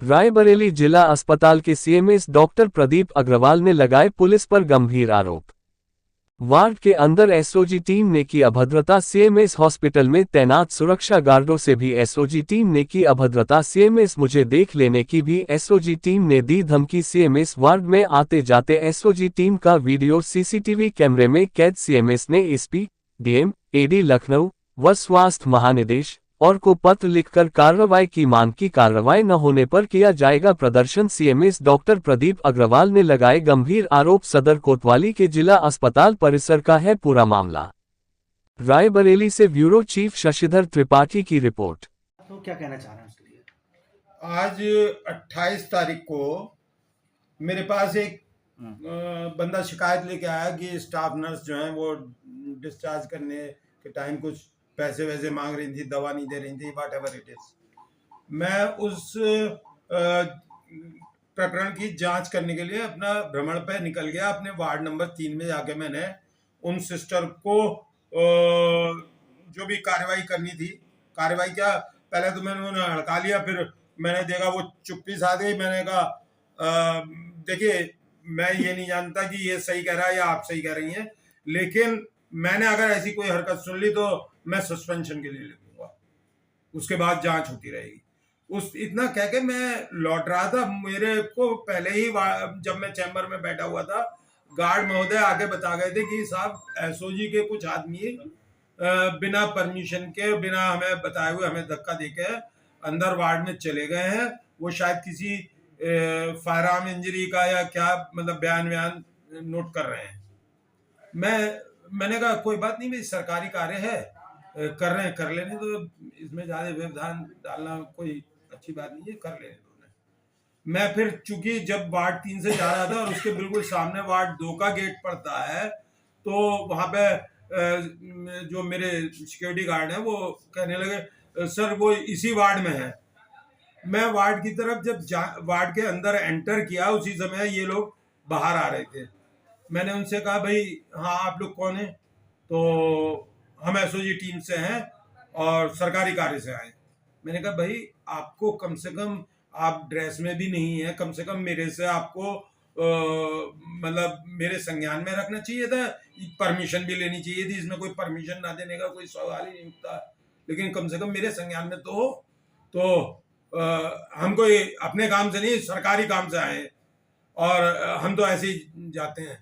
रायबरेली जिला अस्पताल के सीएमएस डॉक्टर प्रदीप अग्रवाल ने लगाए पुलिस पर गंभीर आरोप। वार्ड के अंदर एसओजी टीम ने की अभद्रता। सीएमएस हॉस्पिटल में तैनात सुरक्षा गार्डों से भी एसओजी टीम ने की अभद्रता। सीएमएस मुझे देख लेने की भी एसओजी टीम ने दी धमकी। सीएमएस वार्ड में आते जाते एसओजी टीम का वीडियो सीसीटीवी कैमरे में कैद। सीएमएस ने एसपी, डीएम, एडी लखनऊ व स्वास्थ्य महानिदेश और को पत्र लिखकर कार्रवाई की मांग की। कार्रवाई न होने पर किया जाएगा प्रदर्शन। सीएमएस डॉक्टर प्रदीप अग्रवाल ने लगाए गंभीर आरोप। सदर कोतवाली के जिला अस्पताल परिसर का है पूरा मामला। रायबरेली से ब्यूरो चीफ शशिधर त्रिपाठी की रिपोर्ट। तो क्या कहना चाह रहे हैं उसके लिए? आज 28 तारीख को मेरे पास एक बंदा शिकायत लेके आया कि स्टाफ नर्स जो है वो डिस्चार्ज करने के टाइम कुछ पैसे वैसे मांग रही थी, दवा नहीं दे रही थी, वॉट एवर इट इज। मैं उस प्रकरण की जांच करने के लिए अपना भ्रमण पे निकल गया। अपने वार्ड नंबर 3 में जाके मैंने उन सिस्टर को जो भी कार्रवाई करनी थी, कार्रवाई क्या, पहले तो मैंने उन्हें हड़का लिया, फिर मैंने देखा वो चुप्पी साध गई। मैंने कहा देखिए मैं ये नहीं जानता कि ये सही कह रहा है या आप सही कह रही हैं, लेकिन मैंने अगर ऐसी कोई हरकत सुन ली तो मैं सस्पेंशन के लिए लिखूंगा, उसके बाद जांच होती रहेगी। उस इतना कह के मैं लौट रहा था। मेरे को पहले ही जब मैं चैम्बर में बैठा हुआ था, गार्ड महोदय आके बता गए थे कि साहब एसओजी के कुछ आदमी बिना परमिशन के, बिना हमें बताए हुए, हमें धक्का देके अंदर वार्ड में चले गए हैं। वो शायद किसी फायर आर्म इंजरी का या क्या मतलब बयान नोट कर रहे हैं। मैंने कहा कोई बात नहीं भाई, सरकारी कार्य है, कर रहे हैं, कर लेने तो, इसमें ज्यादा व्यवधान डालना कोई अच्छी बात नहीं है, कर लेने दो। मैं फिर चूंकि जब वार्ड 3 से जा रहा था और उसके बिल्कुल सामने वार्ड 2 का गेट पड़ता है, तो वहां पे जो मेरे सिक्योरिटी गार्ड है वो कहने लगे सर वो इसी वार्ड में है। मैं वार्ड की तरफ जब वार्ड के अंदर एंटर किया, उसी समय ये लोग बाहर आ रहे थे। मैंने उनसे कहा भाई हाँ आप लोग कौन हैं? तो हम एसओजी टीम से हैं और सरकारी कार्य से आए। मैंने कहा भाई आपको कम से कम, आप ड्रेस में भी नहीं है, कम से कम मेरे से आपको मतलब मेरे संज्ञान में रखना चाहिए था, परमिशन भी लेनी चाहिए थी। इसमें कोई परमिशन ना देने का कोई सवाल ही नहीं उठता, लेकिन कम से कम मेरे संज्ञान में तो हो। तो हम कोई अपने काम से नहीं, सरकारी काम से आए और हम तो ऐसे ही जाते हैं।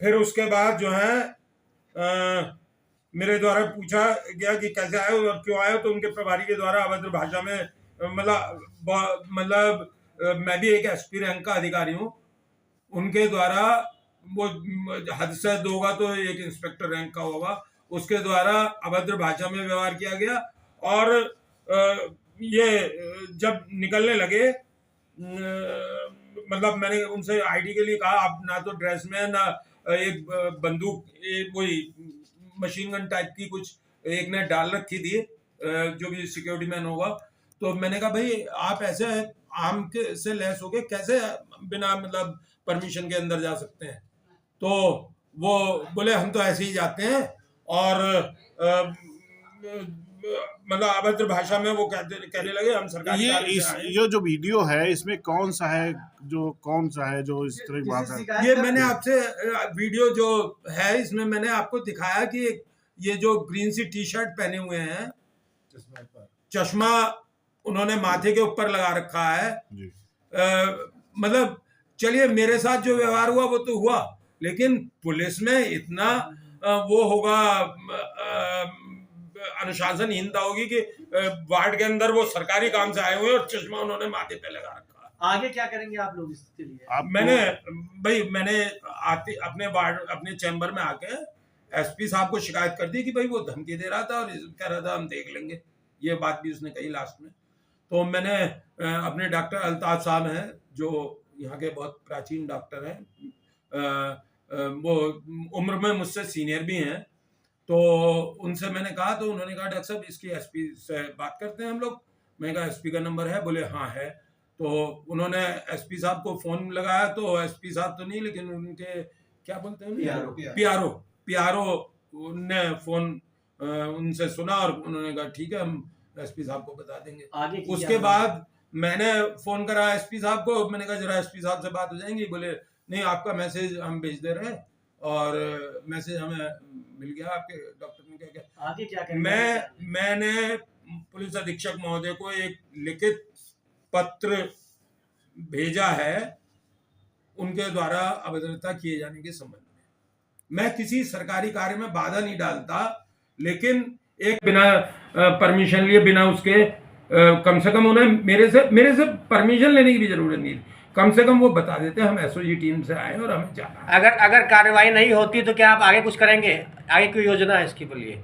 फिर उसके बाद जो है मेरे द्वारा पूछा गया कि कैसे आए और क्यों आए, तो उनके प्रभारी के द्वारा अभद्र भाषा में मतलब मैं भी एक एसपी रैंक का अधिकारी हूँ, उनके द्वारा वो हद से हद होगा तो एक इंस्पेक्टर रैंक का होगा, उसके द्वारा अभद्र भाषा में व्यवहार किया गया। और ये जब निकलने लगे, मतलब मैंने उनसे आईडी के लिए कहा, आप ना तो ड्रेस में, ना एक बंदूक, वही मशीन गन टाइप की कुछ एक ने डाल रखी थी, जो भी सिक्योरिटी मैन होगा। तो मैंने कहा भाई आप ऐसे आम के से लैस हो गए, कैसे बिना मतलब परमिशन के अंदर जा सकते हैं? तो वो बोले हम तो ऐसे ही जाते हैं, और मतलब अभद्र भाषा में वो कहने लगे हम सरकारी ये जो वीडियो है इसमें कौन सा है जो इस तरह की बात है? ये मैंने आपसे वीडियो जो है इसमें मैंने आपको दिखाया कि ये जो ग्रीन सी टी शर्ट पहने हुए हैं, चश्मा उन्होंने माथे के ऊपर लगा रखा है। मतलब चलिए मेरे साथ जो व्यवहार हुआ वो तो हुआ, लेकिन पुलिस में इतना वो होगा, अनुशासनहीनता होगी कि वार्ड के अंदर वो सरकारी काम से आए हुए और चश्मा उन्होंने माथे पे लगा रखा। आगे क्या करेंगे आप लोग इसके लिए? मैंने अपने चैम्बर में आके एसपी साहब को शिकायत कर दी कि भाई वो धमकी दे रहा था और कह रहा था हम देख लेंगे, ये बात भी उसने कही लास्ट में। तो मैंने अपने डॉक्टर अल्ताफ साहब हैं जो यहाँ के बहुत प्राचीन डॉक्टर हैं, वो उम्र में मुझसे सीनियर भी हैं, तो उनसे मैंने कहा, तो उन्होंने कहा डॉक्टर साहब इसकी एसपी से बात करते हैं हम लोग। मैंने कहा एसपी का नंबर है? बोले हाँ है। तो उन्होंने एसपी साहब को फोन लगाया, तो एसपी साहब तो नहीं, लेकिन उनके क्या बोलते हैं, पीआरओ ने फोन उनसे सुना और उन्होंने कहा ठीक है हम एसपी साहब को बता देंगे। उसके बाद मैंने फोन करा एसपी साहब को, मैंने कहा जरा एसपी साहब से बात हो जाएंगी, बोले नहीं आपका मैसेज हम भेज दे रहे हैं, और मैसेज हमें मिल गया आपके डॉक्टर ने क्या आगे क्या करेंगे? मैंने पुलिस अधीक्षक महोदय को एक लिखित पत्र भेजा है उनके द्वारा अभद्रता किए जाने के संबंध में। मैं किसी सरकारी कार्य में बाधा नहीं डालता, लेकिन एक बिना परमिशन लिए, बिना उसके कम से कम उन्हें मेरे से परमिशन लेने की भी जरूरत नहीं थी। कम से कम वो बता देते हम एसओजी टीम से आए और हमें जाना है। अगर कार्रवाई नहीं होती तो क्या आप आगे कुछ करेंगे? आगे कोई योजना है इसके लिए?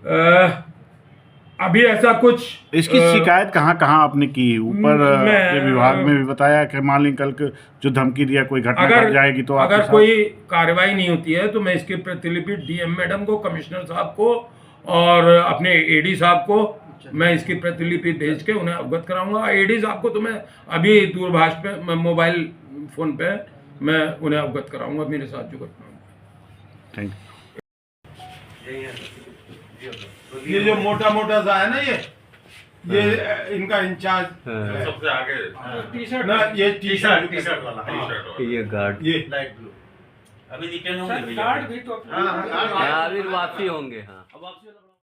अभी ऐसा कुछ इसकी शिकायत कहाँ आपने की? ऊपर अपने विभाग में भी बताया कि मान ली कल जो धमकी दिया कोई घटना घट जाएगी तो अगर कोई कार्रवाई नहीं होती है तो मैं इसकी प्रतिलिपि डीएम मैडम को, कमिश्नर साहब को और अपने एडी साहब को मैं इसकी प्रतिलिपि भेज के उन्हें अवगत कराऊंगा। एडी साहब को तो मैं अभी दूरभाष पे, मोबाइल फोन पे मैं उन्हें अवगत कराऊंगा मेरे साथ जो घटना हुई। Thank you. ये जो मोटा मोटा सा है ना, ये इनका इंचार्ज सबसे आगे टी-शर्ट ना, ये टी-शर्ट वाला, ये गार्ड, ये लाइट ब्लू। अभी रिटर्न होंगे, गार्ड भी तो अभी वापसी होंगे। हाँ।